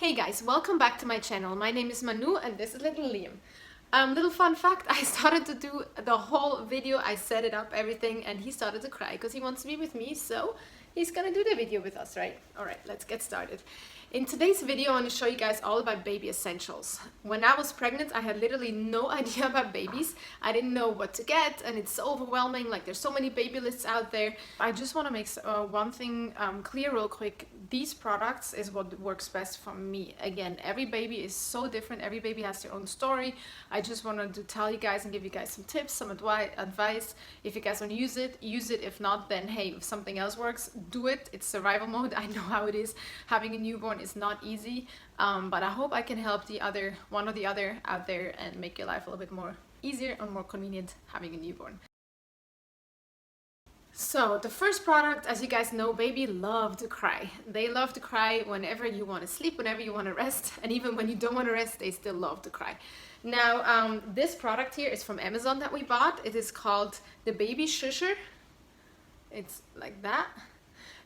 Hey guys, welcome back to my channel. My name is Manu and this is little Liam. Little fun fact, I started to do the whole video, I set it up, everything, and he started to cry because he wants to be with me, so he's gonna do the video with us, right? Alright, let's get started. In today's video, I want to show you guys all about baby essentials. When I was pregnant, I had literally no idea about babies. I didn't know what to get, and it's so overwhelming, like there's so many baby lists out there. I just want to make one thing clear real quick. These products is what works best for me. Again, every baby is so different. Every baby has their own story. I just wanted to tell you guys and give you guys some tips, some advice. If you guys want to use it, use it. If not, then hey, if something else works, do it. It's survival mode. I know how it is. Having a newborn is not easy, but I hope I can help one or the other out there and make your life a little bit more easier and more convenient having a newborn. So the first product, as you guys know, baby love to cry. They love to cry whenever you want to sleep, whenever you want to rest, and even when you don't want to rest, they still love to cry. Now, this product here is from Amazon that we bought. It is called the Baby Shusher. It's like that.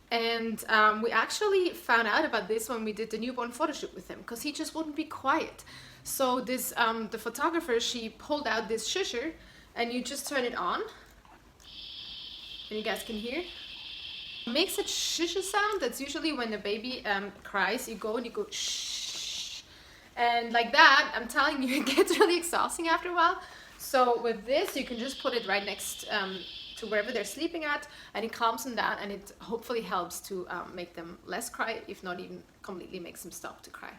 And we actually found out about this when we did the newborn photo shoot with him, because he just wouldn't be quiet. So this, the photographer, she pulled out this shusher, and you just turn it on. And you guys can hear. It makes a shusher sound. That's usually when the baby cries. You go and you go shh. And like that, I'm telling you, it gets really exhausting after a while. So with this, you can just put it right next to wherever they're sleeping at, and it calms them down, and it hopefully helps to make them less cry, if not even completely makes them stop to cry.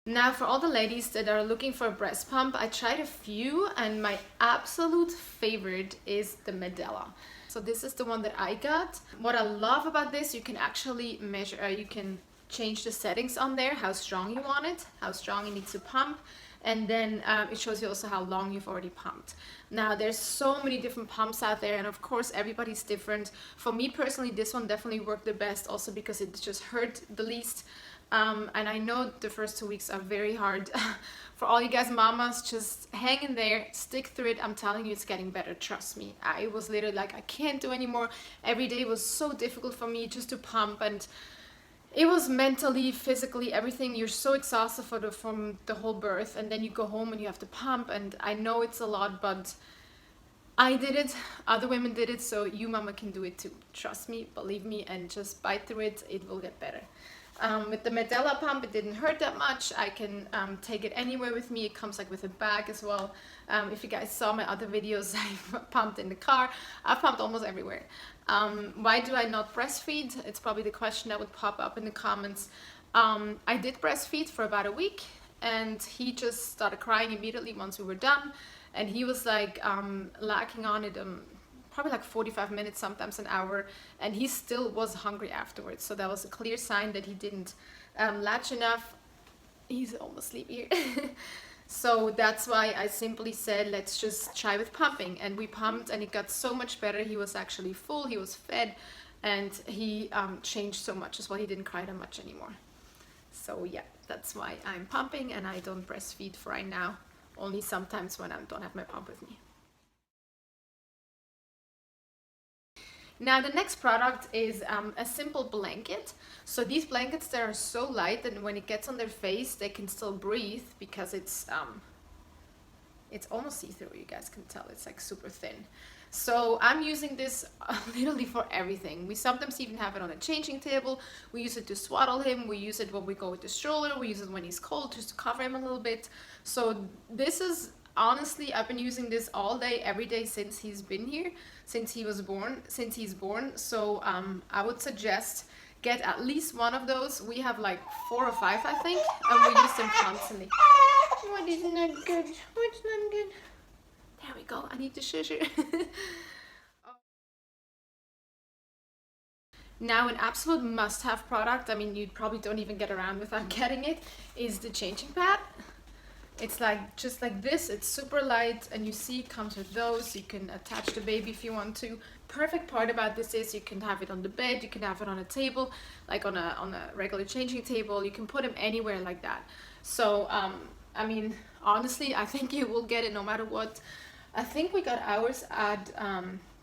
Now, for all the ladies that are looking for a breast pump, I tried a few, and my absolute favorite is the Medela. So this is the one that I got. What I love about this, you can actually measure, you can change the settings on there, how strong you want it, how strong you need to pump, and then it shows you also how long you've already pumped. Now, there's so many different pumps out there, and of course everybody's different. For me personally, this one definitely worked the best, also because it just hurt the least. And I know the first 2 weeks are very hard. For all you guys mamas, just hang in there, stick through it. I'm telling you, it's getting better, trust me. I was literally like, I can't do anymore. Every day was so difficult for me just to pump, and it was mentally, physically, everything. You're so exhausted from the whole birth, and then you go home and you have to pump, and I know it's a lot, but I did it, other women did it, so you mama can do it too. Trust me, believe me, and just bite through it, it will get better. With the Medela pump, it didn't hurt that much. I can take it anywhere with me. It comes like with a bag as well. If you guys saw my other videos, I pumped in the car. I've pumped almost everywhere. Why do I not breastfeed? It's probably the question that would pop up in the comments. I did breastfeed for about a week, and he just started crying immediately once we were done. And he was like lacking on it probably like 45 minutes, sometimes an hour, and he still was hungry afterwards. So that was a clear sign that he didn't latch enough. He's almost sleepy here. So that's why I simply said, let's just try with pumping. And we pumped, and it got so much better. He was actually full, he was fed, and he changed so much as well. He didn't cry that much anymore. So yeah, that's why I'm pumping, and I don't breastfeed for right now. Only sometimes when I don't have my pump with me. Now the next product is a simple blanket. So these blankets, they are so light that when it gets on their face, they can still breathe, because it's almost see-through. You guys can tell it's like super thin. So I'm using this literally for everything. We sometimes even have it on a changing table. We use it to swaddle him. We use it when we go with the stroller. We use it when he's cold, just to cover him a little bit. So this is, honestly, I've been using this all day, every day since he's been here, since he's born. So I would suggest get at least one of those. We have like 4 or 5, I think, and we use them constantly. What is not good? What's not good? There we go. I need to shush her. Now, an absolute must-have product, I mean, you probably don't even get around without getting it, is the changing pad. It's like just like this. It's super light, and you see it comes with those. You can attach the baby if you want to. Perfect part about this is you can have it on the bed, you can have it on a table, like on a regular changing table. You can put him anywhere like that. So I mean, honestly, I think you will get it no matter what. I think we got ours at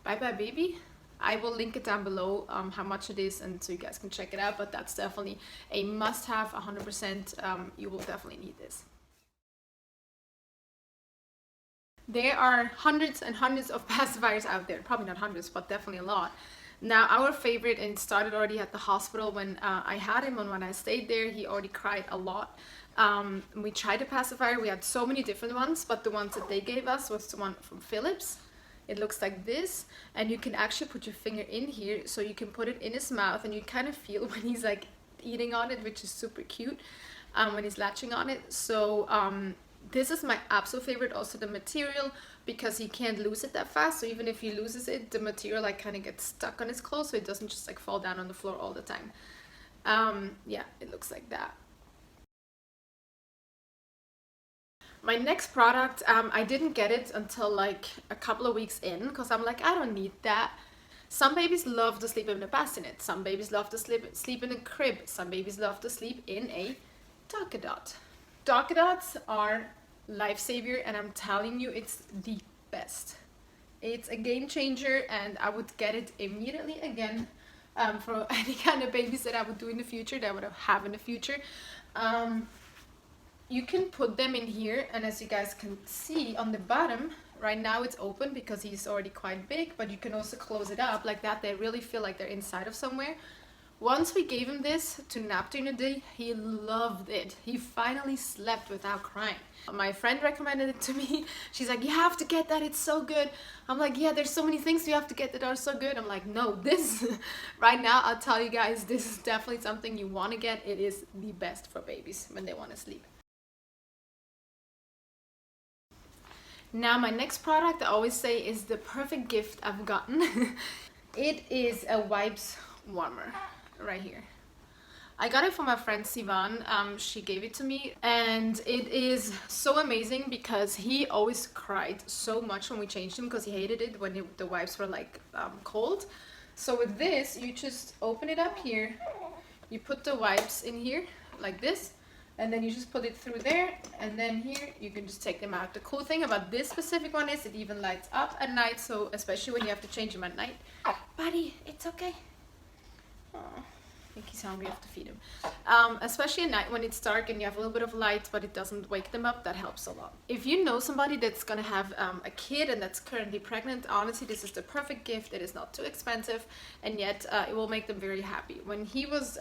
Bye Bye Baby. I will link it down below how much it is, and so you guys can check it out, but that's definitely a must-have, 100%. You will definitely need this. There are hundreds and hundreds of pacifiers out there, probably not hundreds, but definitely a lot. Now our favorite, and it started already at the hospital when I had him, and when I stayed there he already cried a lot. We tried a pacifier, we had so many different ones, but the ones that they gave us was the one from Philips. It looks like this, and you can actually put your finger in here, so you can put it in his mouth and you kind of feel when he's like eating on it, which is super cute, when he's latching on it. So this is my absolute favorite. Also the material, because he can't lose it that fast, so even if he loses it, the material like kind of gets stuck on his clothes, so it doesn't just like fall down on the floor all the time. Yeah, it looks like that. My next product, I didn't get it until like a couple of weeks in, because I'm like, I don't need that. Some babies love to sleep in a bassinet, some babies love to sleep in a crib, some babies love to sleep in a Docadot. Docadots are lifesaver, and I'm telling you, it's the best. It's a game changer, and I would get it immediately again for any kind of babies that I would do in the future, that I would have in the future. You can put them in here, and as you guys can see on the bottom, right now it's open because he's already quite big, but you can also close it up like that. They really feel like they're inside of somewhere. Once we gave him this to nap during the day, he loved it. He finally slept without crying. My friend recommended it to me. She's like, you have to get that, it's so good. I'm like, yeah, there's so many things you have to get that are so good. I'm like, no, this, right now, I'll tell you guys, this is definitely something you want to get. It is the best for babies when they want to sleep. Now my next product, I always say, is the perfect gift I've gotten. It is a wipes warmer right here. I got it from my friend Sivan. She gave it to me, and it is so amazing because he always cried so much when we changed him, because he hated it when the wipes were like cold. So with this, you just open it up here, you put the wipes in here like this, and then you just put it through there, and then here you can just take them out. The cool thing about this specific one is it even lights up at night, so especially when you have to change them at night. Buddy, it's okay. Aww. I think he's hungry, I have to feed him. Especially at night when it's dark and you have a little bit of light, but it doesn't wake them up, that helps a lot. If you know somebody that's gonna have a kid and that's currently pregnant, honestly, this is the perfect gift. It is not too expensive, and yet it will make them very happy. When he was,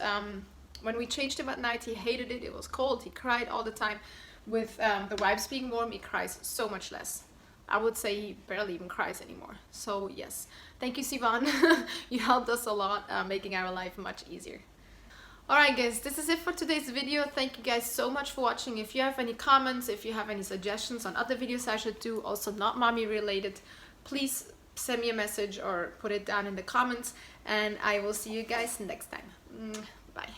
when we changed him at night, he hated it. It was cold, he cried all the time. With the wipes being warm, he cries so much less. I would say he barely even cries anymore. So yes, thank you, Sivan. You helped us a lot, making our life much easier. Alright guys, this is it for today's video. Thank you guys so much for watching. If you have any comments, if you have any suggestions on other videos I should do, also not mommy related, please send me a message or put it down in the comments, and I will see you guys next time. Bye.